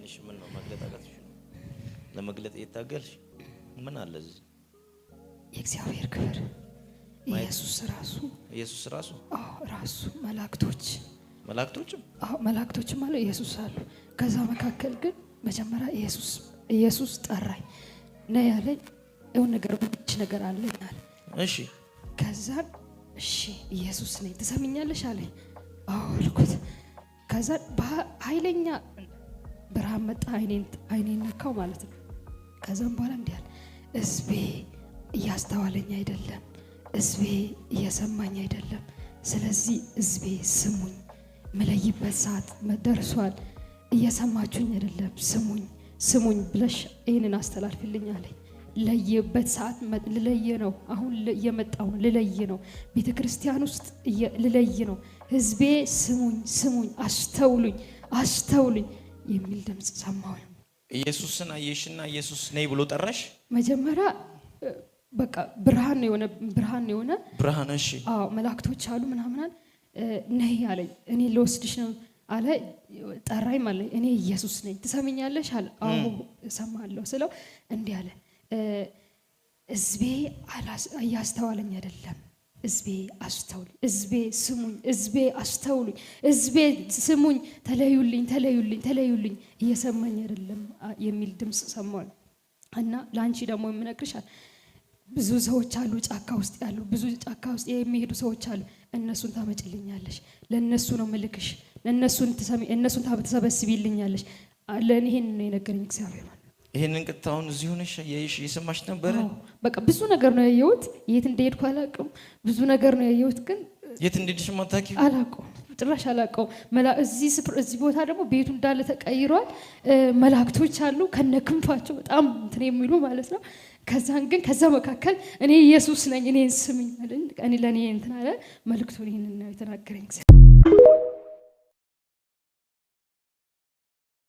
አይንሽ ምን ነው መግለጥ አቃተሽ? ለመግለጥ እየታገልሽ ምን አለ እዚህ? የእግዚአብሔር ክብር ኢየሱስ ራሱ ራሱ መላእክቶችም አለ ኢየሱስ አለ። ከዛ መካከል ግን መጀመሪያ ኢየሱስ ጠራኝ ነው ያለኝ። የሆነ ነገር አለኝ አለ። እሺ ከዛ እሺ ኢየሱስ ነኝ ትሰሚኛለሽ አለኝ። አልኩት። ከዛ በኃይለኛ ብርሃን መጣ፣ አይኔን ነካው ማለት ነው። ከዛም በኋላ እንዲህ አለ፣ ሕዝቤ እያስተዋለኝ አይደለም፣ ሕዝቤ እየሰማኝ አይደለም። ስለዚህ ሕዝቤ ስሙኝ፣ መለይበት ሰዓት ደርሷል። እየሰማችሁኝ አይደለም፣ ስሙኝ ብለሽ ይህንን አስተላልፍልኝ አለኝ። ለየበት ሰዓት ልለየ ነው። አሁን እየመጣሁ ነው፣ ልለይ ነው። ቤተ ክርስቲያን ውስጥ ልለይ ነው። ሕዝቤ ስሙኝ፣ አስተውሉኝ የሚል ድምጽ ሰማሁ። ኢየሱስን አየሽና ኢየሱስ ነይ ብሎ ጠራሽ? መጀመሪያ በቃ ብርሃን የሆነ እሺ መላእክቶች አሉ ምናምን ነይ አለኝ። እኔ ልወስድሽ ነው አለ። ጠራኝ ማለት እኔ ኢየሱስ ነኝ ትሰሚኛለሽ አለ። አዎ እሰማለሁ ስለው እንዲህ አለ፣ ሕዝቤ እያስተዋለኝ አይደለም፣ ሕዝቤ አስተውሉኝ፣ ሕዝቤ ስሙኝ፣ ሕዝቤ አስተውሉኝ፣ ሕዝቤ ስሙኝ፣ ተለዩልኝ እየሰማኝ አይደለም የሚል ድምጽ ሰማሁ። እና ለአንቺ ደግሞ የምነግርሻል ብዙ ሰዎች አሉ ጫካ ውስጥ ያሉ፣ ብዙ ጫካ ውስጥ የሚሄዱ ሰዎች አሉ። እነሱን ታመጭልኛለሽ፣ ለነሱ ነው ምልክሽ፣ እነሱን ተሰበስቢልኛለሽ። ለኔ ይሄንን ነው የነገረኝ እግዚአብሔር። ይሄንን ቅጣውን እዚህ ሆነሽ የሰማሽ ነበር? በቃ ብዙ ነገር ነው ያየሁት። የት እንደሄድኩ አላውቅም። ብዙ ነገር ነው ያየሁት፣ ግን የት እንደሄድሽ ማታውቂው? አላውቅም፣ ጭራሽ አላውቅም። እዚህ ቦታ ደግሞ ቤቱ እንዳለ ተቀይሯል። መላእክቶች አሉ ከነክንፋቸው በጣም እንትን የሚሉ ማለት ነው። ከዛ መካከል እኔ ኢየሱስ ነኝ እኔን ስሚኝ አለኝ። ለኔ እንትን አለ። መልእክቱን ይሄንን ነው የተናገረኝ።